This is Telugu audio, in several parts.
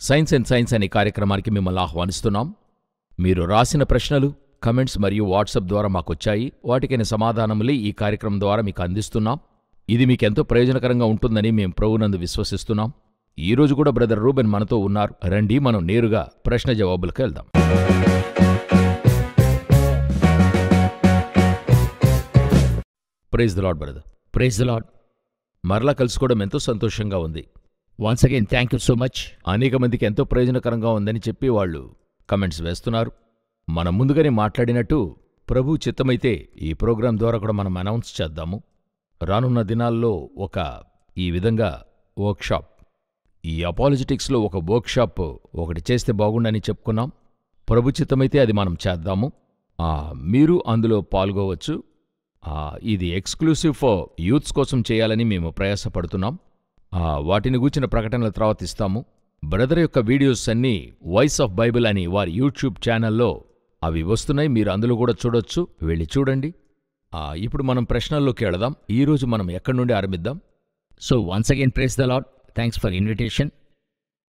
సైన్స్ అండ్ సైన్స్ అనే కార్యక్రమానికి మిమ్మల్ని ఆహ్వానిస్తున్నాం. మీరు రాసిన ప్రశ్నలు, కమెంట్స్ మరియు వాట్సాప్ ద్వారా మాకొచ్చాయి. వాటికైన సమాధానములు ఈ కార్యక్రమం ద్వారా మీకు అందిస్తున్నాం. ఇది మీకెంతో ప్రయోజనకరంగా ఉంటుందని మేము ప్రభువునందు విశ్వసిస్తున్నాం. ఈరోజు కూడా బ్రదర్ రూబెన్ మనతో ఉన్నారు. రండి, మనం నేరుగా ప్రశ్న జవాబులకు వెళ్దాం. Praise the lord brother. Praise the lord. మరలా కలుసుకోవడం ఎంతో సంతోషంగా ఉంది. Once again thank you so much. అనేక మందికి ఎంతో ప్రయోజనకరంగా ఉందని చెప్పి వాళ్ళు కమెంట్స్ వేస్తున్నారు. మనం ముందుగానే మాట్లాడినట్టు ప్రభు చిత్తమైతే ఈ ప్రోగ్రాం ద్వారా కూడా మనం అనౌన్స్ చేద్దాము. రానున్న దినాల్లో ఈ విధంగా వర్క్షాప్, ఈ అపాలజెటిక్స్లో ఒక వర్క్షాప్ ఒకటి చేస్తే బాగుండని చెప్పుకున్నాం. ప్రభు చిత్తమైతే అది మనం చేద్దాము. మీరు అందులో పాల్గొవచ్చు. ఇది ఎక్స్క్లూసివ్ ఫర్ యూత్స్ కోసం చేయాలని మేము ప్రయాసపడుతున్నాం. వాటిని గూర్చిన ప్రకటనల తర్వాత ఇస్తాము. బ్రదర్ యొక్క వీడియోస్ అన్నీ వాయిస్ ఆఫ్ బైబిల్ అని వారి యూట్యూబ్ ఛానల్లో అవి వస్తున్నాయి. మీరు అందులో కూడా చూడొచ్చు, వెళ్ళి చూడండి. ఇప్పుడు మనం ప్రశ్నల్లోకి వెళదాం. ఈరోజు మనం ఎక్కడి నుండి ఆరంభిద్దాం? So once again praise the lord. Thanks for invitation.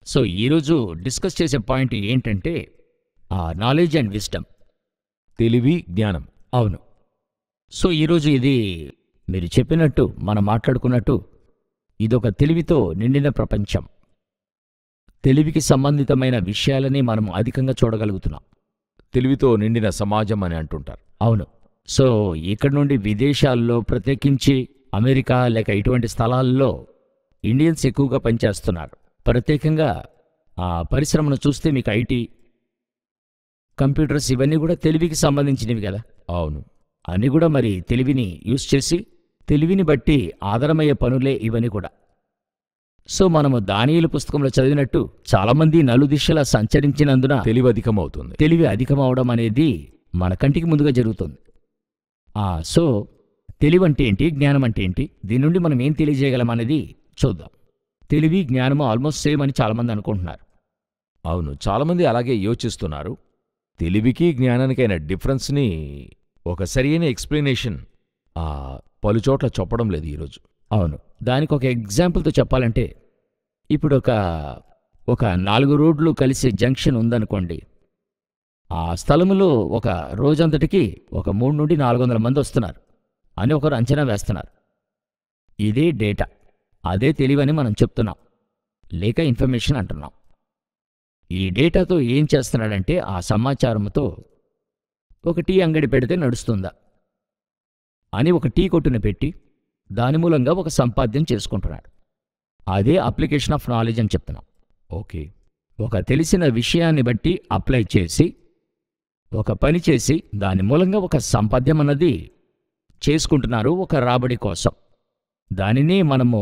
So ఈరోజు డిస్కస్ చేసే పాయింట్ ఏంటంటే నాలెడ్జ్ అండ్ విజ్డమ్, తెలివి, జ్ఞానం. అవును. సో ఈరోజు ఇది మీరు చెప్పినట్టు, మనం మాట్లాడుకున్నట్టు, ఇదొక తెలివితో నిండిన ప్రపంచం. తెలివికి సంబంధితమైన విషయాలని మనం అధికంగా చూడగలుగుతున్నాం. తెలివితో నిండిన సమాజం అని అంటుంటారు. అవును. సో ఇక్కడ నుండి విదేశాల్లో, ప్రత్యేకించి అమెరికా లేక ఇటువంటి స్థలాల్లో ఇండియన్స్ ఎక్కువగా పనిచేస్తున్నారు. ప్రత్యేకంగా పరిశ్రమను చూస్తే మీకు ఐటీ, కంప్యూటర్స్ ఇవన్నీ కూడా తెలివికి సంబంధించినవి కదా. అవును. అన్నీ కూడా మరి తెలివిని యూజ్ చేసి, తెలివిని బట్టి ఆధారమయ్యే పనులే ఇవన్నీ కూడా. సో మనము దానియేలు పుస్తకంలో చదివినట్టు చాలామంది నలుదిశలా సంచరించినందున తెలివి అధికమవుతుంది. తెలివి అధికమవడం అనేది మన కంటికి ముందుగా జరుగుతుంది. సో తెలివి అంటే ఏంటి, జ్ఞానం అంటే ఏంటి, దీని నుండి మనం ఏం తెలియజేయగలం అనేది చూద్దాం. తెలివి, జ్ఞానము ఆల్మోస్ట్ సేమ్ అని చాలామంది అనుకుంటున్నారు. అవును, చాలామంది అలాగే యోచిస్తున్నారు. తెలివికి జ్ఞానానికైన డిఫరెన్స్ని ఒక సరియైన ఎక్స్ప్లెనేషన్ పలుచోట్ల చెప్పడం లేదు ఈరోజు. అవును. దానికి ఒక ఎగ్జాంపుల్తో చెప్పాలంటే, ఇప్పుడు ఒక 4 రోడ్లు కలిసి జంక్షన్ ఉందనుకోండి. ఆ స్థలములో ఒక రోజంతటికి ఒక 300 నుండి 400 మంది వస్తున్నారు అని ఒకరు అంచనా వేస్తున్నారు. ఇదే డేటా, అదే తెలివని మనం చెప్తున్నాం, లేక ఇన్ఫర్మేషన్ అంటున్నాం. ఈ డేటాతో ఏం చేస్తున్నాడంటే, ఆ సమాచారంతో ఒక టీ అంగడి పెడితే నడుస్తుందా అని ఒక టీ కొట్టుని పెట్టి దాని మూలంగా ఒక సంపాద్యం చేసుకుంటున్నాడు. అదే అప్లికేషన్ ఆఫ్ నాలెడ్జ్ అని చెప్తున్నాం. ఓకే. ఒక తెలిసిన విషయాన్ని బట్టి అప్లై చేసి, ఒక పని చేసి, దాని మూలంగా ఒక సంపాద్యం అన్నది చేసుకుంటున్నారు, ఒక రాబడి కోసం. దానినే మనము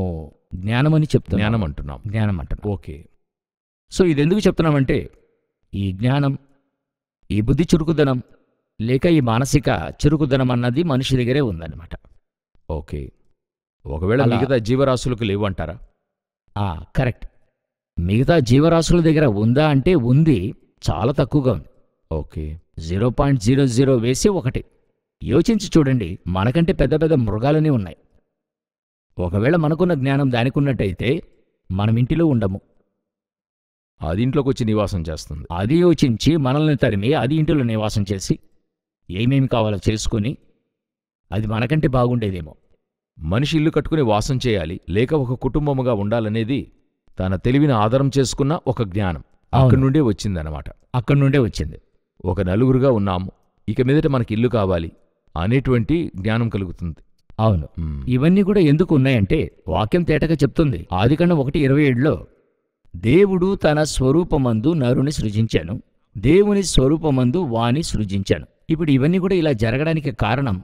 జ్ఞానమని చెప్తున్నాం. జ్ఞానం అంటున్నాం. ఓకే. సో ఇది ఎందుకు చెప్తున్నామంటే, ఈ జ్ఞానం, ఈ బుద్ధి చురుకుదనం లేక ఈ మానసిక చురుకుదనం అన్నది మనిషి దగ్గరే ఉందన్నమాట. ఓకే. ఒకవేళ మిగతా జీవరాశులకు లేవంటారా? కరెక్ట్. మిగతా జీవరాశుల దగ్గర ఉందా అంటే ఉంది, చాలా తక్కువగా ఉంది. ఓకే. 0.00 వేసి 1. యోచించి చూడండి, మనకంటే పెద్ద పెద్ద మృగాలనే ఉన్నాయి. ఒకవేళ మనకున్న జ్ఞానం దానికున్నట్టయితే మనం ఇంటిలో ఉండము, అది ఇంట్లోకి వచ్చి నివాసం చేస్తుంది. అది యోచించి మనల్ని తరిమి అది ఇంటిలో నివాసం చేసి ఏమేమి కావాలో చేసుకుని అది మనకంటే బాగుండేదేమో. మనిషి ఇల్లు కట్టుకుని వాసం చేయాలి, లేక ఒక కుటుంబముగా ఉండాలనేది తన తెలివిని ఆధారం చేసుకున్న ఒక జ్ఞానం అక్కడి నుండే వచ్చిందనమాట. అక్కడి నుండే వచ్చింది. ఒక నలుగురుగా ఉన్నాము, ఇక మీదట మనకి ఇల్లు కావాలి అనేటువంటి జ్ఞానం కలుగుతుంది. అవును. ఇవన్నీ కూడా ఎందుకు ఉన్నాయంటే, వాక్యం తేటగా చెప్తుంది. ఆదికాండం 1:27లో దేవుడు తన స్వరూపమందు నరుని సృజించాను, దేవుని స్వరూపమందు వాని సృజించాను. ఇప్పుడు ఇవన్నీ కూడా ఇలా జరగడానికి కారణం,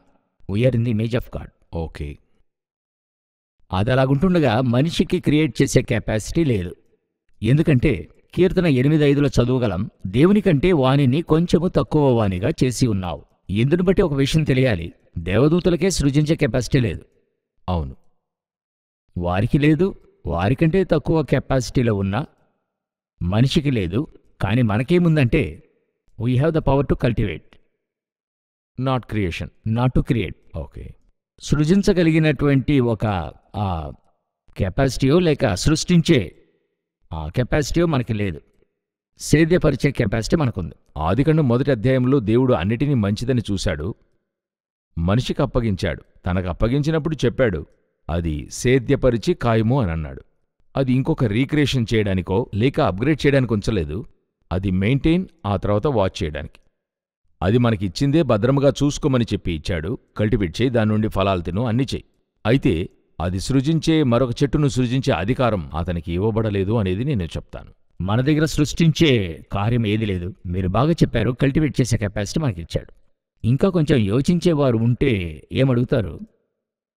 we are in the image of God. Okay. అది అలాగుంటుండగా మనిషికి క్రియేట్ చేసే కెపాసిటీ లేదు. ఎందుకంటే కీర్తన 8:5లో చదవగలం, దేవునికంటే వానిని కొంచెము తక్కువ వానిగా చేసి ఉన్నావు. ఎందుని బట్టి ఒక విషయం తెలియాలి, దేవదూతలకే సృజించే కెపాసిటీ లేదు. అవును, వారికి లేదు. వారికంటే తక్కువ కెపాసిటీలో ఉన్న మనిషికి లేదు. కానీ మనకేముందంటే, we have the power to cultivate, not creation, not to create. Okay. సృజించగలిగినటువంటి ఒక కెపాసిటీయో లేక సృష్టించే కెపాసిటీయో మనకి లేదు. సేద్యపరిచే కెపాసిటీ మనకుంది. ఆదికాండం మొదటి అధ్యాయంలో దేవుడు అన్నిటినీ మంచిదని చూశాడు, మనిషికి అప్పగించాడు. తనకు అప్పగించినప్పుడు చెప్పాడు, అది సేద్యపరిచి కాయము అని అన్నాడు. అది ఇంకొక రీక్రియేషన్ చేయడానికో లేక అప్గ్రేడ్ చేయడానికి ఉంచలేదు. అది మెయింటైన్, ఆ తర్వాత వాచ్ చేయడానికి. అది మనకిచ్చిందే భద్రముగా చూసుకోమని చెప్పి ఇచ్చాడు. కల్టివేట్ చేయి, దాని నుండి ఫలాలు తిను, అన్ని చెయ్యి. అయితే అది సృజించే మరొక చెట్టును సృజించే అధికారం అతనికి ఇవ్వబడలేదు అనేది నేను చెప్తాను. మన దగ్గర సృష్టించే కార్యం ఏది లేదు. మీరు బాగా చెప్పారు, కల్టివేట్ చేసే కెపాసిటీ మనకిచ్చాడు. ఇంకా కొంచెం యోచించేవారు ఉంటే ఏమడుగుతారు?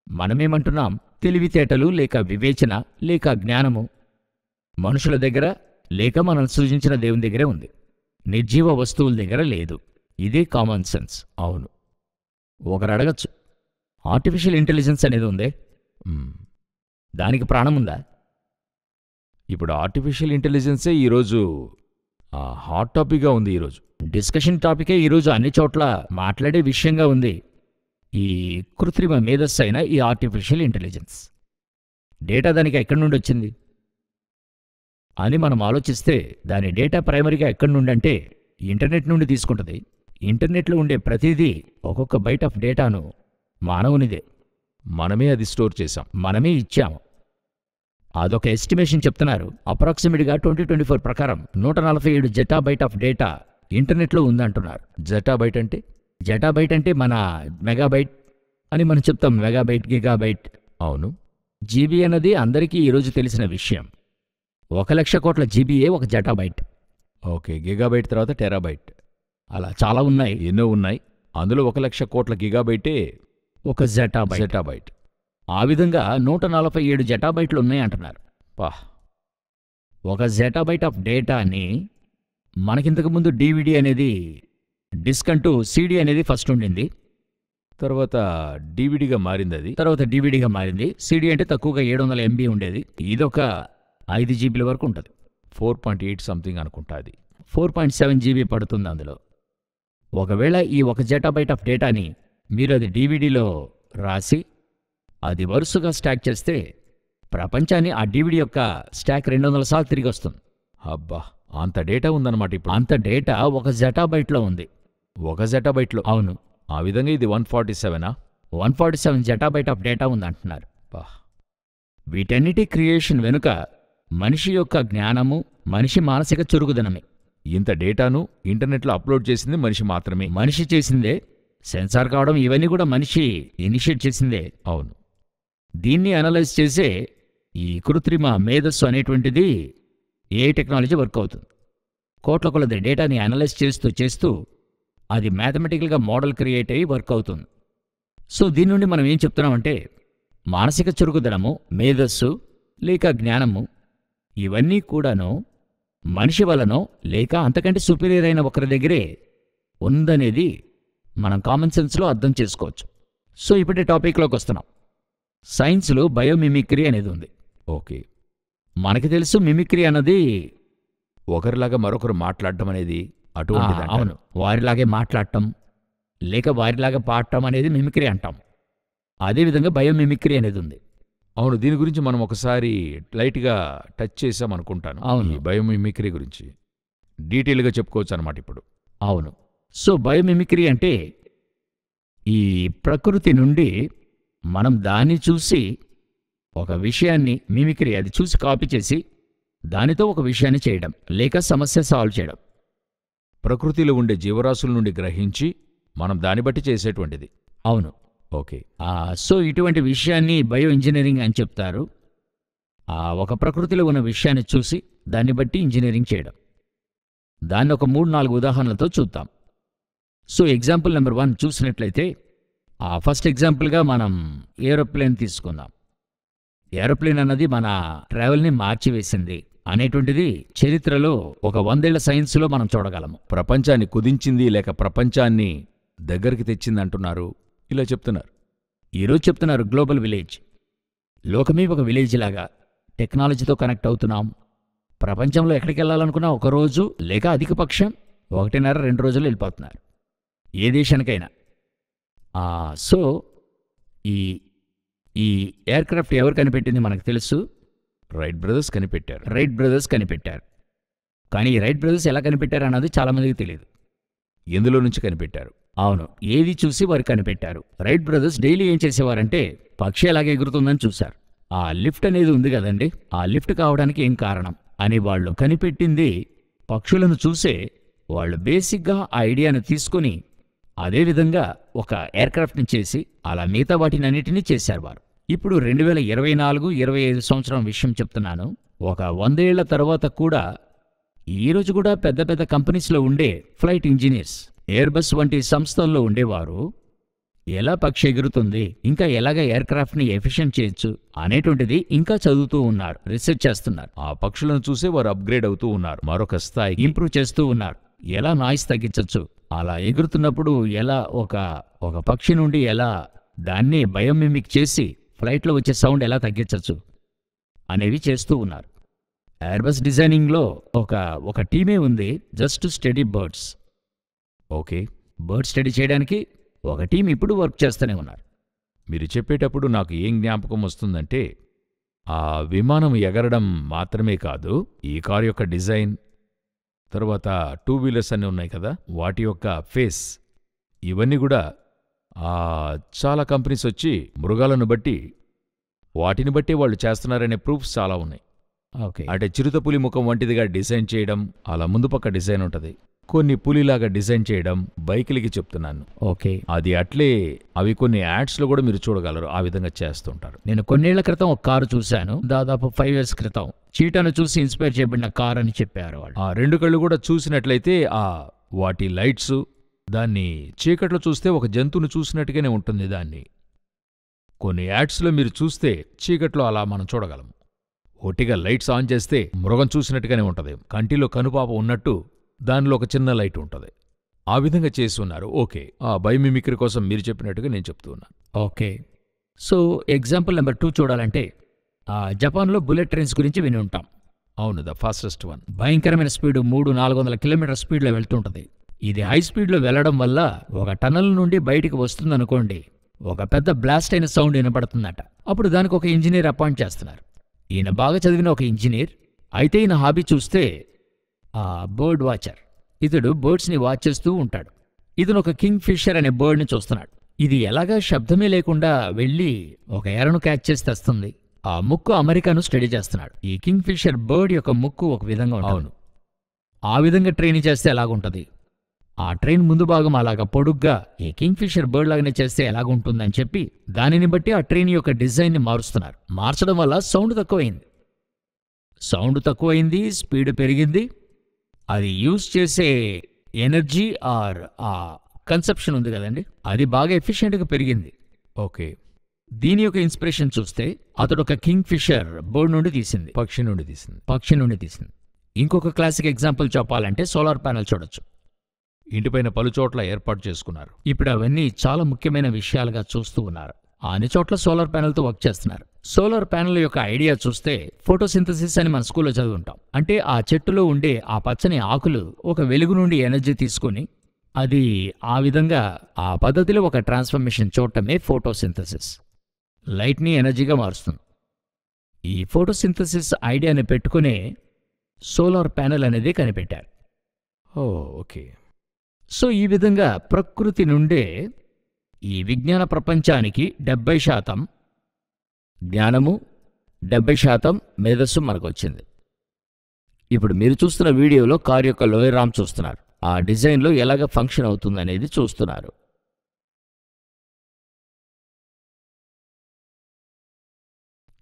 మనమేమంటున్నాం? తెలివితేటలు లేక వివేచన లేక జ్ఞానము మనుషుల దగ్గర లేక మనం సృజించిన దేవుని దగ్గరే ఉంది, నిర్జీవ వస్తువుల దగ్గర లేదు. ఇదే కామన్ సెన్స్. అవును. ఒకరు అడగచ్చు, ఆర్టిఫిషియల్ ఇంటెలిజెన్స్ అనేది ఉందే, దానికి ప్రాణం ఉందా? ఇప్పుడు ఆర్టిఫిషియల్ ఇంటెలిజెన్సే ఈరోజు హాట్ టాపిక్గా ఉంది. ఈరోజు డిస్కషన్ టాపికే ఈరోజు అన్ని చోట్ల మాట్లాడే విషయంగా ఉంది. ఈ కృత్రిమ మేధస్సు అయిన ఈ ఆర్టిఫిషియల్ ఇంటెలిజెన్స్ డేటా దానికి ఎక్కడి నుండి వచ్చింది అని మనం ఆలోచిస్తే, దాని డేటా ప్రైమరీగా ఎక్కడి నుండి అంటే ఇంటర్నెట్ నుండి తీసుకుంటుంది. ఇంటర్నెట్లో ఉండే ప్రతిదీ ఒక్కొక్క బైట్ ఆఫ్ డేటాను మానవునిదే. మనమే అది స్టోర్ చేశాం, మనమే ఇచ్చాము. అదొక ఎస్టిమేషన్ చెప్తున్నారు. అప్రాక్సిమేట్గా 2024 ప్రకారం 147 జెటాబైట్ ఆఫ్ డేటా ఇంటర్నెట్లో ఉందంటున్నారు. జెటాబైట్ అంటే? జెటాబైట్ అంటే మన మెగాబైట్ అని మనం చెప్తాం, మెగాబైట్, గిగాబైట్. అవును. జీబీ అన్నది అందరికీ ఈరోజు తెలిసిన విషయం. 1,00,000 కోట్ల జీబీయే ఒక జెటాబైట్. ఓకే, గిగాబైట్ తర్వాత టెరాబైట్, అలా చాలా ఉన్నాయి, ఎన్నో ఉన్నాయి. అందులో 1,00,000 కోట్ల గిగాబైటే ఒక జెటాబైట్. ఆ విధంగా 147 జెటాబైట్లు ఉన్నాయంటున్నారు. ఒక జెటాబైట్ ఆఫ్ డేటాని మనకింతకుముందు డివిడి అనేది, డిస్క్ అంటూ సిడి అనేది ఫస్ట్ ఉండింది, తర్వాత డివిడిగా మారింది. అది తర్వాత డివిడిగా మారింది. సిడి అంటే తక్కువగా 700 MB ఉండేది. ఇదొక 5 జీబీల వరకు ఉంటుంది. 4.8 సంథింగ్ అనుకుంటా. అది 4.7 జీబీ పడుతుంది అందులో. ఒకవేళ ఈ ఒక జెటాబైట్ ఆఫ్ డేటాని మీరు అది డివిడిలో రాసి అది వరుసగా స్టాక్ చేస్తే ప్రపంచాన్ని ఆ డివిడి యొక్క స్టాక్ 200 సార్లు తిరిగి వస్తుంది. అబ్బా, అంత డేటా ఉందన్నమాట. ఇప్పుడు అంత డేటా ఒక జెటాబైట్లో ఉంది. ఒక జెటాబైట్లో? అవును. ఆ విధంగా ఇది 147 147 జెటాబైట్ ఆఫ్ డేటా ఉందంటున్నారు. వీటన్నిటి క్రియేషన్ వెనుక మనిషి యొక్క జ్ఞానము, మనిషి మానసిక చురుకుదనమే. ఇంత డేటాను ఇంటర్నెట్లో అప్లోడ్ చేసింది మనిషి మాత్రమే. మనిషి చేసిందే. సెన్సార్ కావడం ఇవన్నీ కూడా మనిషి ఇనిషియేట్ చేసిందే. అవును. దీన్ని అనలైజ్ చేసే ఈ కృత్రిమ మేధస్సు అనేటువంటిది ఏ టెక్నాలజీ వర్క్ అవుతుంది. కోట్ల కొలది డేటాని అనలైజ్ చేస్తూ అది మ్యాథమెటికల్గా మోడల్ క్రియేట్ అయ్యి వర్క్ అవుతుంది. సో దీని నుండి మనం ఏం చెప్తున్నామంటే, మానసిక చురుకుదనము, మేధస్సు లేక జ్ఞానము ఇవన్నీ కూడాను మనిషి వలనో లేక అంతకంటే సుపీరియర్ అయిన ఒకరి దగ్గరే ఉందనేది మనం కామన్ సెన్స్లో అర్థం చేసుకోవచ్చు. సో ఇప్పుడే టాపిక్లోకి వస్తున్నాం. సైన్స్లో బయోమిమిక్రీ అనేది ఉంది. ఓకే, మనకి తెలుసు మిమిక్రీ అన్నది ఒకరిలాగా మరొకరు మాట్లాడటం అనేది అటువంటిది. అవును, వారిలాగే మాట్లాడటం లేక వారిలాగా పాడటం అనేది మిమిక్రీ అంటాం. అదేవిధంగా బయోమిమిక్రీ అనేది ఉంది. అవును, దీని గురించి మనం ఒకసారి లైట్గా టచ్ చేసాం అనుకుంటాను. అవును, ఈ బయోమిమిక్రీ గురించి డీటెయిల్గా చెప్పుకోవచ్చు అన్నమాట ఇప్పుడు. అవును. సో బయోమిమిక్రీ అంటే ఈ ప్రకృతి నుండి మనం దాన్ని చూసి ఒక విషయాన్ని మిమిక్రీ, అది చూసి కాపీ చేసి దానితో ఒక విషయాన్ని చేయడం లేక సమస్య సాల్వ్ చేయడం. ప్రకృతిలో ఉండే జీవరాశుల నుండి గ్రహించి మనం దాన్ని బట్టి చేసేటువంటిది. అవును. ఓకే. సో ఇటువంటి విషయాన్ని బయో ఇంజనీరింగ్ అని చెప్తారు. ఒక ప్రకృతిలో ఉన్న విషయాన్ని చూసి దాన్ని బట్టి ఇంజనీరింగ్ చేయడం. దాన్ని ఒక 3-4 ఉదాహరణలతో చూద్దాం. సో ఎగ్జాంపుల్ నెంబర్ 1 చూసినట్లయితే, ఫస్ట్ ఎగ్జాంపుల్గా మనం ఏరోప్లేన్ తీసుకుందాం. ఏరోప్లేన్ అన్నది మన ట్రావెల్ని మార్చివేసింది అనేటువంటిది చరిత్రలో ఒక 100 ఏళ్ల సైన్స్లో మనం చూడగలము. ప్రపంచాన్ని కుదించింది లేక ప్రపంచాన్ని దగ్గరికి తెచ్చింది అంటున్నారు, ఇలా చెప్తున్నారు. ఈరోజు చెప్తున్నారు గ్లోబల్ విలేజ్. లోకమే ఒక విలేజ్ లాగా టెక్నాలజీతో కనెక్ట్ అవుతున్నాం. ప్రపంచంలో ఎక్కడికి వెళ్ళాలనుకున్నా ఒక రోజు లేక అధిక పక్షం 1.5-2 రోజులు వెళ్ళిపోతున్నారు ఏ దేశానికైనా. సో ఈ ఎయిర్క్రాఫ్ట్ ఎవరు కనిపెట్టింది మనకు తెలుసు. రైట్ బ్రదర్స్ కనిపెట్టారు. రైట్ బ్రదర్స్ కనిపెట్టారు. కానీ ఈ రైట్ బ్రదర్స్ ఎలా కనిపెట్టారన్నది చాలామందికి తెలియదు. ఎందులో నుంచి కనిపెట్టారు? అవును, ఏది చూసి వారు కనిపెట్టారు. రైట్ బ్రదర్స్ డైలీ ఏం చేసేవారంటే పక్షి ఎలాగ ఎగురుతుందని చూశారు. ఆ లిఫ్ట్ అనేది ఉంది కదండి, ఆ లిఫ్ట్ కావడానికి ఏం కారణం అని వాళ్ళు కనిపెట్టింది పక్షులను చూసే. వాళ్ళు బేసిక్గా ఆ ఐడియాను తీసుకుని అదేవిధంగా ఒక ఎయిర్క్రాఫ్ట్ని చేసి అలా మిగతా వాటినన్నిటినీ చేశారు వారు. ఇప్పుడు 2024-25 సంవత్సరం విషయం చెప్తున్నాను. ఒక 100 ఏళ్ల తర్వాత కూడా ఈరోజు కూడా పెద్ద పెద్ద కంపెనీస్లో ఉండే ఫ్లైట్ ఇంజనీర్స్, ఎయిర్బస్ వంటి సంస్థల్లో ఉండేవారు ఎలా పక్షి ఎగురుతుంది, ఇంకా ఎలాగ ఎయిర్క్రాఫ్ట్ని ఎఫిషియెంట్ చేయొచ్చు అనేటువంటిది ఇంకా చదువుతూ ఉన్నారు, రీసెర్చ్ చేస్తున్నారు. ఆ పక్షులను చూసే వారు అప్గ్రేడ్ అవుతూ ఉన్నారు, మరొక స్థాయికి ఇంప్రూవ్ చేస్తూ ఉన్నారు. ఎలా నాయిస్ తగ్గించవచ్చు, అలా ఎగురుతున్నప్పుడు ఎలా ఒక పక్షి నుండి ఎలా దాన్ని బయోమిమిక్ చేసి ఫ్లైట్లో వచ్చే సౌండ్ ఎలా తగ్గించవచ్చు అనేవి చేస్తూ ఉన్నారు. ఎయిర్బస్ డిజైనింగ్లో ఒక టీమే ఉంది, just study birds. Okay, bird study చేయడానికి ఒక టీం ఇప్పుడు వర్క్ చేస్తూనే ఉన్నారు. మీరు చెప్పేటప్పుడు నాకు ఏం జ్ఞాపకం వస్తుందంటే, ఆ విమానం ఎగరడం మాత్రమే కాదు, ఈ కారు యొక్క డిజైన్, తర్వాత 2 వీలర్స్ అన్నీ ఉన్నాయి కదా, వాటి యొక్క ఫేస్, ఇవన్నీ కూడా చాలా కంపెనీస్ వచ్చి మృగాలను బట్టి వాటిని బట్టి వాళ్ళు చేస్తున్నారనే ప్రూఫ్స్ చాలా ఉన్నాయి. ఓకే, అంటే చిరుతపులి ముఖం వంటిదిగా డిజైన్ చేయడం, అలా ముందు పక్క డిజైన్ ఉంటుంది. కొన్ని పులిలాగా డిజైన్ చేయడం, బైకులకి చెప్తున్నాను. ఓకే, అది అట్లే అవి కొన్ని యాడ్స్లో కూడా మీరు చూడగలరు, ఆ విధంగా చేస్తుంటారు. నేను కొన్నేళ్ల క్రితం ఒక కారు చూశాను, దాదాపు 5 years క్రితం. చీటాను చూసి ఇన్స్పైర్ చేయబడిన కార్ అని చెప్పారు వాళ్ళు. ఆ 2 కళ్ళు కూడా చూసినట్లయితే వాటి లైట్స్, దాన్ని చీకట్లో చూస్తే ఒక జంతువును చూసినట్టుగానే ఉంటుంది. దాన్ని కొన్ని యాడ్స్లో మీరు చూస్తే చీకట్లో అలా మనం చూడగలం. ఒట్టిగా లైట్స్ ఆన్ చేస్తే మృగం చూసినట్టుగానే ఉంటుంది, కంటిలో కనుపాప ఉన్నట్టు దానిలో ఒక చిన్న లైట్ ఉంటుంది. ఆ విధంగా చేసి ఉన్నారు. ఓకే, ఆ బయోమిమిక్రీ కోసం మీరు చెప్పినట్టుగా నేను చెప్తూ ఉన్నాను. ఓకే, సో ఎగ్జాంపుల్ నెంబర్ 2 చూడాలంటే జపాన్లో బుల్లెట్ ట్రైన్స్ గురించి విని ఉంటాం. అవును, ద ఫాస్టెస్ట్ వన్. భయంకరమైన స్పీడు 300-400 కిలోమీటర్ స్పీడ్లో వెళ్తుంటుంది. ఇది హై స్పీడ్లో వెళ్లడం వల్ల ఒక టనల్ నుండి బయటికి వస్తుందనుకోండి, ఒక పెద్ద బ్లాస్ట్ అయిన సౌండ్ వినపడుతుందట. అప్పుడు దానికి ఒక ఇంజనీర్ అపాయింట్ చేస్తున్నారు. ఈయన బాగా చదివిన ఒక ఇంజనీర్. అయితే ఈయన హాబీ చూస్తే బర్డ్ వాచర్. ఇతడు బర్డ్స్ని వాచ్ చేస్తూ ఉంటాడు. ఇతను ఒక కింగ్ ఫిషర్ అనే బర్డ్ని చూస్తున్నాడు. ఇది ఎలాగా శబ్దమే లేకుండా వెళ్ళి ఒక ఎరను క్యాచ్ చేసి తెస్తుంది. ఆ ముక్కు అమెరికాను స్టడీ చేస్తున్నాడు. ఈ కింగ్ ఫిషర్ బర్డ్ యొక్క ముక్కు ఒక విధంగా ఉంటుంది. ఆ విధంగా ట్రైన్ చేస్తే ఎలాగుంటుంది, ఆ ట్రైన్ ముందు భాగం అలాగా పొడుగ్గా ఈ కింగ్ ఫిషర్ బర్డ్ లాగానే చేస్తే ఎలాగుంటుందని చెప్పి దానిని బట్టి ఆ ట్రైన్ యొక్క డిజైన్ని మారుస్తున్నారు. మార్చడం వల్ల సౌండ్ తక్కువైంది, స్పీడ్ పెరిగింది. అది యూజ్ చేసే ఎనర్జీ ఆర్ ఆ కన్సెప్షన్ ఉంది కదండి, అది బాగా ఎఫిషియెంట్గా పెరిగింది. ఓకే, దీని యొక్క ఇన్స్పిరేషన్ చూస్తే అతడు ఒక కింగ్ ఫిషర్ బర్డ్ నుండి తీసింది, పక్షి నుండి తీసింది. ఇంకొక క్లాసిక్ ఎగ్జాంపుల్ చెప్పాలంటే సోలార్ ప్యానెల్ చూడొచ్చు. ఇంటిపైన పలు చోట్ల ఏర్పాటు చేసుకున్నారు. ఇప్పుడు అవన్నీ చాలా ముఖ్యమైన విషయాలుగా చూస్తూ ఉన్నారు. అన్ని చోట్ల సోలార్ ప్యానెల్తో వర్క్ చేస్తున్నారు. సోలార్ ప్యానెల్ యొక్క ఐడియా చూస్తే ఫోటోసింథసిస్ అని మన స్కూల్లో చదువుంటాం. అంటే ఆ చెట్టులో ఉండే ఆ పచ్చని ఆకులు ఒక వెలుగు నుండి ఎనర్జీ తీసుకుని అది ఆ విధంగా ఆ పద్ధతిలో ఒక ట్రాన్స్ఫర్మేషన్ చూడటమే ఫోటోసింథసిస్. లైట్ని ఎనర్జీగా మారుస్తుంది. ఈ ఫోటోసింథసిస్ ఐడియాని పెట్టుకునే సోలార్ ప్యానెల్ అనేది కనిపెట్టారు. ఓకే, సో ఈ విధంగా ప్రకృతి నుండే ఈ విజ్ఞాన ప్రపంచానికి 70% జ్ఞానము, 70% మేధస్సు మనకు వచ్చింది. ఇప్పుడు మీరు చూస్తున్న వీడియోలో కారు యొక్క లోయర్ ఆర్మ్ చూస్తున్నారు. ఆ డిజైన్లో ఎలాగ ఫంక్షన్ అవుతుందనేది చూస్తున్నారు.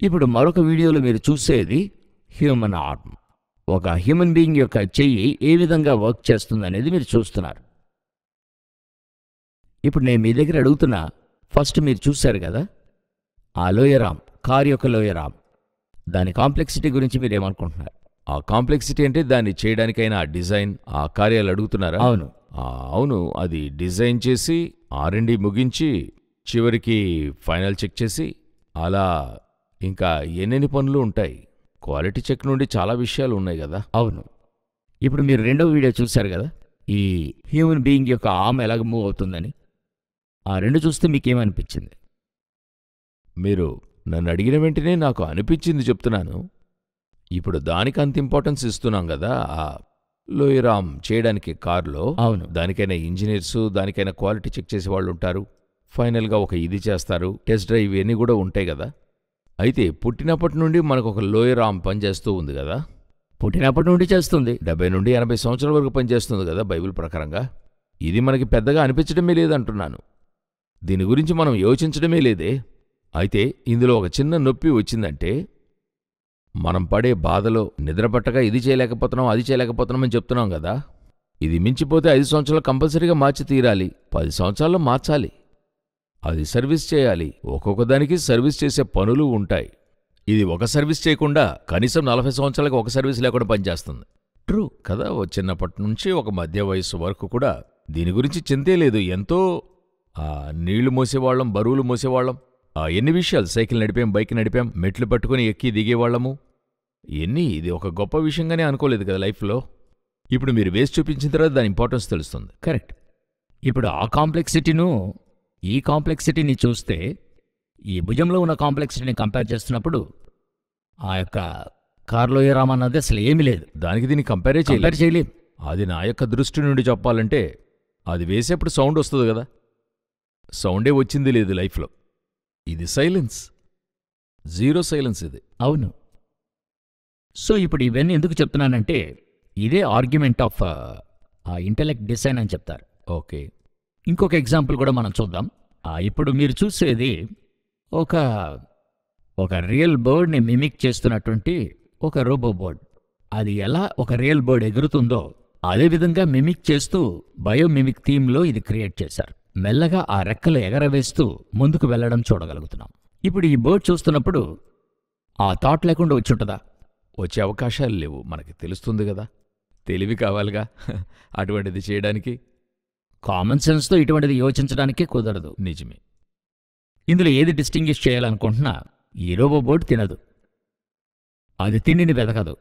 ఇప్పుడు మరొక వీడియోలో మీరు చూసేది హ్యూమన్ ఆర్మ్. ఒక హ్యూమన్ బీయింగ్ యొక్క చెయ్యి ఏ విధంగా వర్క్ చేస్తుందనేది మీరు చూస్తున్నారు. ఇప్పుడు నేను మీ దగ్గర అడుగుతున్నా, ఫస్ట్ మీరు చూశారు కదా ఆ లోయర్ ఆర్మ్, కారు యొక్క లోయర్ ఆర్మ్, దాని కాంప్లెక్సిటీ గురించి మీరు ఏమనుకుంటున్నారు? ఆ కాంప్లెక్సిటీ అంటే దాన్ని చేయడానికైనా ఆ డిజైన్, ఆ కార్యాలు అడుగుతున్నారా? అవును, అవును. అది డిజైన్ చేసి R&D ముగించి చివరికి ఫైనల్ చెక్ చేసి అలా ఇంకా ఎన్నెన్ని పనులు ఉంటాయి. క్వాలిటీ చెక్ నుండి చాలా విషయాలు ఉన్నాయి కదా. అవును. ఇప్పుడు మీరు రెండవ వీడియో చూశారు కదా, ఈ హ్యూమన్ బీయింగ్ యొక్క ఆర్మ్ ఎలాగ మూవ్ అవుతుందని. ఆ రెండు చూస్తే మీకేమనిపించింది? మీరు నన్ను అడిగిన వెంటనే నాకు అనిపించింది చెప్తున్నాను. ఇప్పుడు దానికి అంత ఇంపార్టెన్స్ ఇస్తున్నాం కదా. లోయరామ్ చేయడానికి కారులో అవును. దానికైనా ఇంజనీర్సు, దానికైనా క్వాలిటీ చెక్ చేసే వాళ్ళు ఉంటారు. ఫైనల్గా ఒక ఇది చేస్తారు, టెస్ట్ డ్రైవ్ ఇవన్నీ కూడా ఉంటాయి కదా. అయితే పుట్టినప్పటి నుండి మనకు ఒక లోయరామ్ పనిచేస్తూ ఉంది కదా. పుట్టినప్పటి నుండి చేస్తుంది. 70 నుండి 80 సంవత్సరాల వరకు పనిచేస్తుంది కదా బైబిల్ ప్రకారంగా. ఇది మనకి పెద్దగా అనిపించడమే లేదంటున్నాను. దీని గురించి మనం యోచించడమే లేదే. అయితే ఇందులో ఒక చిన్న నొప్పి వచ్చిందంటే మనం పడే బాధలో నిద్రపట్టగా ఇది చేయలేకపోతున్నాం, అది చేయలేకపోతున్నాం అని చెప్తున్నాం కదా. ఇది మించిపోతే 5 సంవత్సరాలు కంపల్సరీగా మార్చి తీరాలి, 10 సంవత్సరాల్లో మార్చాలి, అది సర్వీస్ చేయాలి. ఒక్కొక్క దానికి సర్వీస్ చేసే పనులు ఉంటాయి. ఇది ఒక సర్వీస్ చేయకుండా కనీసం 40 సంవత్సరాలకు ఒక సర్వీస్ లేకుండా పనిచేస్తుంది. ట్రూ కదా. చిన్నప్పటి నుంచి ఒక మధ్య వయస్సు వరకు కూడా దీని గురించి చింతే లేదు. ఎంతో నీళ్లు మోసేవాళ్ళం, బరువులు మోసేవాళ్ళం, ఎన్ని విషయాలు, సైకిల్ నడిపాం, బైక్ నడిపాం, మెట్లు పట్టుకుని ఎక్కి దిగేవాళ్ళము. ఇది ఒక గొప్ప విషయంగానే అనుకోలేదు కదా లైఫ్లో. ఇప్పుడు మీరు వేసి చూపించిన తర్వాత దాని ఇంపార్టెన్స్ తెలుస్తుంది. కరెక్ట్. ఇప్పుడు ఆ కాంప్లెక్సిటీను ఈ కాంప్లెక్సిటీని చూస్తే ఈ భుజంలో ఉన్న కాంప్లెక్సిటీని కంపేర్ చేస్తున్నప్పుడు ఆ యొక్క కార్లోయరామ్ అన్నది అసలు ఏమీ లేదు. దానికి దీన్ని కంపేర్ చేయలేం. అది నా యొక్క దృష్టి నుండి చెప్పాలంటే అది వేసేప్పుడు సౌండ్ వస్తుంది కదా, సౌండే వచ్చింది లేదు లైఫ్లో. ఇది సైలెన్స్, జీరో సైలెన్స్ ఇది. అవును. సో ఇప్పుడు ఇవన్నీ ఎందుకు చెప్తున్నానంటే ఇదే ఆర్గ్యుమెంట్ ఆఫ్ ఇంటెలెక్ట్ డిజైన్ అని చెప్తారు. ఓకే. ఇంకొక ఎగ్జాంపుల్ కూడా మనం చూద్దాం. ఇప్పుడు మీరు చూసేది ఒక రియల్ బర్డ్ని మిమిక్ చేస్తున్నటువంటి ఒక రోబో బర్డ్. అది ఎలా ఒక రియల్ బర్డ్ ఎగురుతుందో అదేవిధంగా మిమిక్ చేస్తూ బయోమిమిక్ థీమ్లో ఇది క్రియేట్ చేశారు. మెల్లగా ఆ రెక్కలు ఎగరవేస్తూ ముందుకు వెళ్లడం చూడగలుగుతున్నాం. ఇప్పుడు ఈ బర్డ్ చూస్తున్నప్పుడు ఆ థాట్ లేకుండా వచ్చుంటుందా? వచ్చే అవకాశాలు లేవు. మనకి తెలుస్తుంది కదా, తెలివి కావాలిగా అటువంటిది చేయడానికి. కామన్ సెన్స్తో ఇటువంటిది యోచించడానికే కుదరదు. నిజమే. ఇందులో ఏది డిస్టింగ్విష్ చేయాలనుకుంటున్నా, ఈ రోబో బర్డ్ తినదు, అది తిండిని వెతకదు,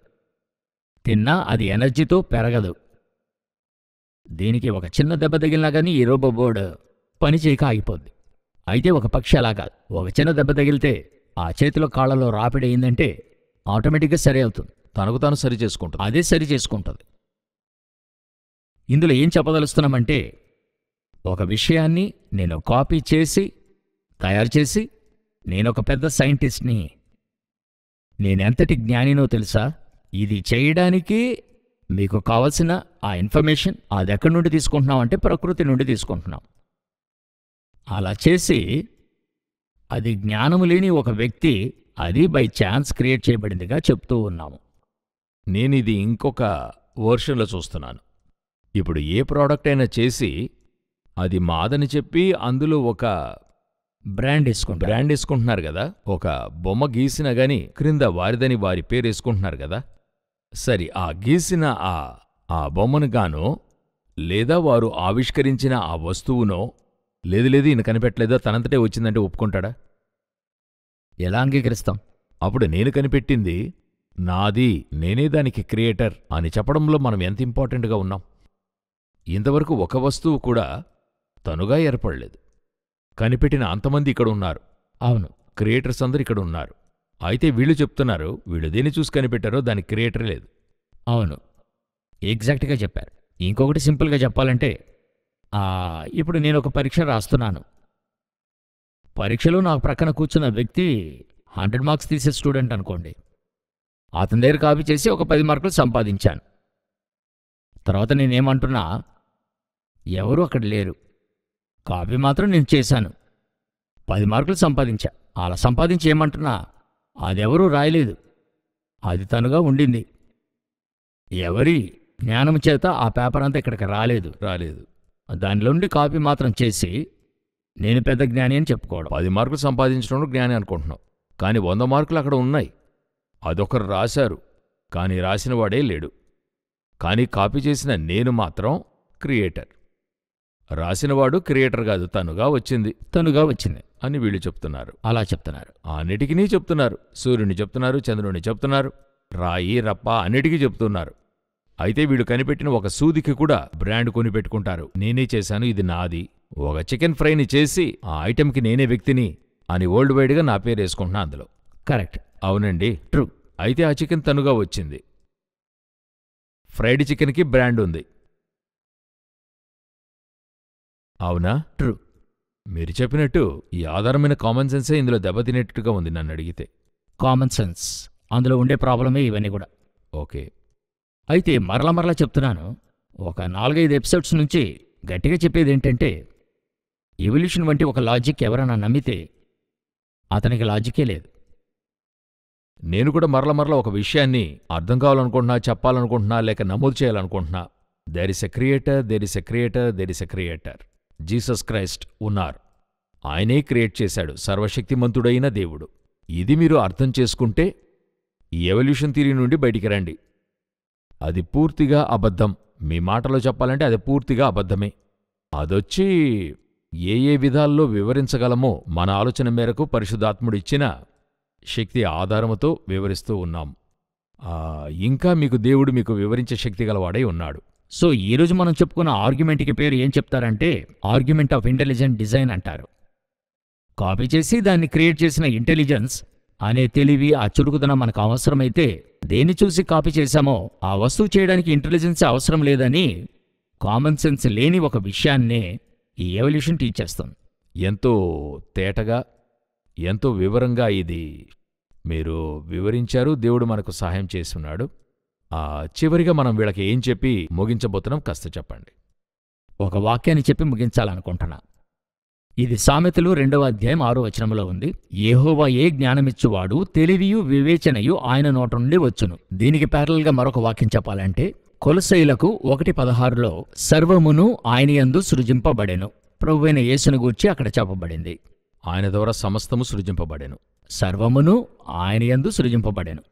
తిన్నా అది ఎనర్జీతో పెరగదు. దీనికి ఒక చిన్న దెబ్బ తగిలినా కానీ ఈ రోబో బర్డ్ పని చేయక ఆగిపోద్ది. అయితే ఒక పక్షి అలా కాదు. ఒక చిన్న దెబ్బ తగిలితే ఆ చేతిలో కాళ్ళలో రాపిడి అయిందంటే ఆటోమేటిక్గా సరి అవుతుంది, తనకు తాను సరి చేసుకుంటుంది, అదే సరి చేసుకుంటుంది. ఇందులో ఏం చెప్పదలుస్తున్నామంటే ఒక విషయాన్ని నేను కాపీ చేసి తయారు చేసి నేనొక పెద్ద సైంటిస్ట్ని, నేనెంతటి జ్ఞానినో తెలుసా, ఇది చేయడానికి మీకు కావలసిన ఆ ఇన్ఫర్మేషన్ అది ఎక్కడి నుండి తీసుకుంటున్నామంటే ప్రకృతి నుండి తీసుకుంటున్నాం. అలా చేసి అది జ్ఞానము లేని ఒక వ్యక్తి అది బై ఛాన్స్ క్రియేట్ చేయబడిందిగా చెప్తూ ఉన్నాము. నేనిది ఇంకొక వర్షన్లో చూస్తున్నాను. ఇప్పుడు ఏ ప్రోడక్ట్ అయినా చేసి అది మాదని చెప్పి అందులో ఒక బ్రాండ్ వేసుకుంటున్నారు కదా. ఒక బొమ్మ గీసినా గాని క్రింద వారిదని వారి పేరు వేసుకుంటున్నారు కదా. సరి, ఆ గీసిన ఆ బొమ్మను గానో లేదా వారు ఆవిష్కరించిన ఆ వస్తువునో లేదు ఈయన కనిపెట్టలేదా తనంతటే వచ్చిందంటే ఒప్పుకుంటాడా? ఎలా అంగీకరిస్తాం? అప్పుడు నేను కనిపెట్టింది నాది, నేనే దానికి క్రియేటర్ అని చెప్పడంలో మనం ఎంత ఇంపార్టెంట్గా ఉన్నాం. ఇంతవరకు ఒక వస్తువు కూడా తనుగా ఏర్పడలేదు. కనిపెట్టిన అంతమంది ఇక్కడ ఉన్నారు. అవును, క్రియేటర్స్ అందరు ఇక్కడ ఉన్నారు. అయితే వీళ్ళు చెప్తున్నారు వీళ్ళు దేన్ని చూసి కనిపెట్టారో దానికి క్రియేటరే లేదు. అవును, ఎగ్జాక్ట్గా చెప్పారు. ఇంకొకటి సింపుల్గా చెప్పాలంటే ఇప్పుడు నేను ఒక పరీక్ష రాస్తున్నాను. పరీక్షలో నాకు ప్రక్కన కూర్చున్న వ్యక్తి 100 మార్క్స్ తీసే స్టూడెంట్ అనుకోండి. అతని దగ్గర కాపీ చేసి ఒక 10 మార్కులు సంపాదించాను. తర్వాత నేనేమంటున్నా, ఎవరు అక్కడ లేరు, కాపీ మాత్రం నేను చేశాను, 10 మార్కులు సంపాదించా. అలా సంపాదించి ఏమంటున్నా, అదెవరూ రాయలేదు, అది తనుగా ఉండింది. ఎవరి జ్ఞానం చేత ఆ పేపర్ అంతా ఇక్కడికి రాలేదు. దానిలో నుండి కాపీ మాత్రం చేసి నేను పెద్ద జ్ఞాని అని చెప్పుకోవడం. 10 మార్కులు సంపాదించడం జ్ఞాని అనుకుంటున్నావు, కానీ 100 మార్కులు అక్కడ ఉన్నాయి. అదొకరు రాశారు, కానీ రాసినవాడే లేడు. కానీ కాపీ చేసిన నేను మాత్రం క్రియేటర్. రాసినవాడు క్రియేటర్ కాదు, తనుగా వచ్చింది అని వీళ్ళు చెప్తున్నారు. అలా చెప్తున్నారు. అన్నిటికీ చెప్తున్నారు. సూర్యుని చెప్తున్నారు, చంద్రుని చెప్తున్నారు, రాయి రప్ప అన్నిటికీ చెప్తున్నారు. అయితే వీళ్ళు కనిపెట్టిన ఒక సూదికి కూడా బ్రాండ్ కొనిపెట్టుకుంటారు. నేనే చేశాను, ఇది నాది. ఒక చికెన్ ఫ్రైని చేసి ఆ ఐటెంకి నేనే వ్యక్తిని అని వరల్డ్ వైడ్గా నా పేరు వేసుకుంటున్నా అందులో. కరెక్ట్. అవునండి, ట్రూ. అయితే ఆ చికెన్ తనుగా వచ్చింది. ఫ్రైడ్ చికెన్కి బ్రాండ్ ఉంది. అవునా? ట్రూ. మీరు చెప్పినట్టు ఈ ఆధారమైన కామన్ సెన్సే ఇందులో దెబ్బతినేట్టుగా ఉంది నన్ను అడిగితే. కామన్ సెన్స్ అందులో ఉండే ప్రాబ్లమే ఇవన్నీ కూడా. ఓకే. అయితే మరలా చెప్తున్నాను, ఒక 4-5 ఎపిసోడ్స్ నుంచి గట్టిగా చెప్పేది ఏంటంటే, ఎవల్యూషన్ వంటి ఒక లాజిక్ ఎవరైనా నమ్మితే అతనికి లాజికే లేదు. నేను కూడా మరల ఒక విషయాన్ని అర్థం కావాలనుకుంటున్నా, చెప్పాలనుకుంటున్నా, లేక నమోదు చేయాలనుకుంటున్నా. There is a creator, there is a creator, there is a creator. Jesus Christ ఉన్నారు. ఆయనే క్రియేట్ చేశాడు, సర్వశక్తిమంతుడైన దేవుడు. ఇది మీరు అర్థం చేసుకుంటే ఈ ఎవల్యూషన్ థియరీ నుండి బయటికి రండి. అది పూర్తిగా అబద్ధం. మీ మాటలో చెప్పాలంటే అది పూర్తిగా అబద్ధమే. అదొచ్చి ఏ విధాల్లో వివరించగలమో మన ఆలోచన మేరకు పరిశుద్ధాత్ముడిచ్చిన శక్తి ఆధారముతో వివరిస్తూ ఉన్నాం. ఇంకా మీకు దేవుడు మీకు వివరించే శక్తి గలవాడై ఉన్నాడు. సో ఈరోజు మనం చెప్పుకున్న ఆర్గ్యుమెంట్కి పేరు ఏం చెప్తారంటే ఆర్గ్యుమెంట్ ఆఫ్ ఇంటెలిజెంట్ డిజైన్ అంటారు. కాపీ చేసి దాన్ని క్రియేట్ చేసిన ఇంటెలిజెన్స్ అనే తెలివి, ఆ చురుకుదనం మనకు అవసరమైతే దేన్ని చూసి కాపీ చేశామో ఆ వస్తువు చేయడానికి ఇంటెలిజెన్స్ అవసరం లేదని కామన్ సెన్స్ లేని ఒక విషయాన్నే ఈ ఎవల్యూషన్ టీచ్ చేస్తుంది. ఎంతో తేటగా, ఎంతో వివరంగా ఇది మీరు వివరించారు. దేవుడు మనకు సహాయం చేస్తున్నాడు. చివరిగా మనం వీళ్ళకి ఏం చెప్పి ముగించబోతున్నాం కాస్త చెప్పండి. ఒక వాక్యాన్ని చెప్పి ముగించాలనుకుంటున్నా. ఇది సామెతలు 2వ అధ్యాయం 6వ వచనంలో ఉంది. యెహోవాయే జ్ఞానమిచ్చువాడు, తెలివియు వివేచనయు ఆయన నోట నుండి వచ్చును. దీనికి ప్యారలల్గా మరొక వాక్యం చెప్పాలంటే కొలొస్సీయులకు 1:16లో సర్వమును ఆయనయందు సృజింపబడెను. ప్రభువైన యేసును గూర్చి అక్కడ చెప్పబడింది. ఆయన ద్వారా సమస్తము సృజింపబడెను. సర్వమును ఆయనయందు సృజింపబడెను.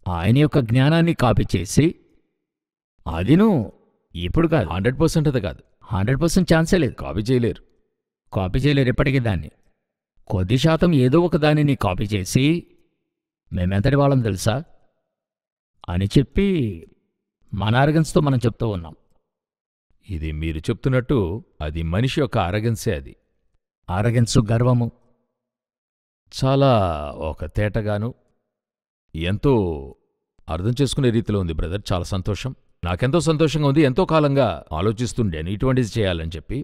ఆయన యొక్క జ్ఞానాన్ని కాపీ చేసి అదిను ఇప్పుడు కాదు, 100% అది కాదు, 100% ఛాన్సే లేదు. కాపీ చేయలేరు ఎప్పటికీ. దాన్ని కొద్ది శాతం ఏదో ఒక దానిని కాపీ చేసి మేమెంతటి వాళ్ళం తెలుసా అని చెప్పి మన అరగన్స్తో మనం చెప్తూ ఉన్నాం. ఇది మీరు చెప్తున్నట్టు అది మనిషి యొక్క అరగన్సే. అది అరగన్సు, గర్వము చాలా ఒక తేటగాను ఎంతో అర్థం చేసుకునే రీతిలో ఉంది బ్రదర్. చాలా సంతోషం. నాకెంతో సంతోషంగా ఉంది. ఎంతో కాలంగా ఆలోచిస్తుండేను ఇటువంటిది చేయాలని చెప్పి.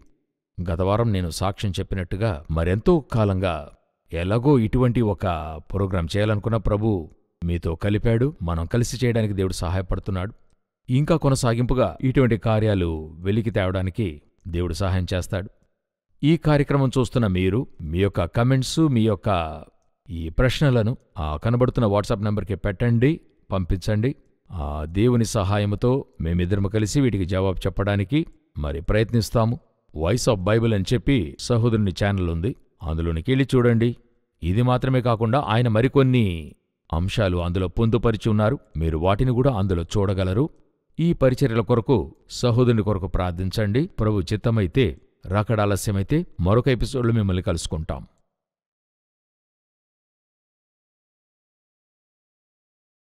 గత వారం నేను సాక్ష్యం చెప్పినట్టుగా మరెంతో కాలంగా ఎలాగో ఇటువంటి ఒక ప్రోగ్రాం చేయాలనుకున్న ప్రభు మీతో కలిపాడు. మనం కలిసి చేయడానికి దేవుడు సహాయపడుతున్నాడు. ఇంకా కొనసాగింపుగా ఇటువంటి కార్యాలు వెలికి తేవడానికి దేవుడు సహాయం చేస్తాడు. ఈ కార్యక్రమం చూస్తున్న మీరు మీ యొక్క కమెంట్సు, మీ యొక్క ఈ ప్రశ్నలను కనబడుతున్న వాట్సాప్ నంబర్కి పెట్టండి, పంపించండి. దేవుని సహాయముతో మేమిద్దరము కలిసి వీటికి జవాబు చెప్పడానికి మరి ప్రయత్నిస్తాము. వాయిస్ ఆఫ్ బైబిల్ అని చెప్పి సహోదరుని ఛానల్ ఉంది, అందులోనికి వెళ్ళి చూడండి. ఇది మాత్రమే కాకుండా ఆయన మరికొన్ని అంశాలు అందులో పొందుపరిచి ఉన్నారు. మీరు వాటిని కూడా అందులో చూడగలరు. ఈ పరిచర్యల కొరకు సహోదరుని కొరకు ప్రార్థించండి. ప్రభు చిత్తమైతే రాకడ ఆలస్యమైతే మరొక ఎపిసోడ్లో మిమ్మల్ని కలుసుకుంటాం.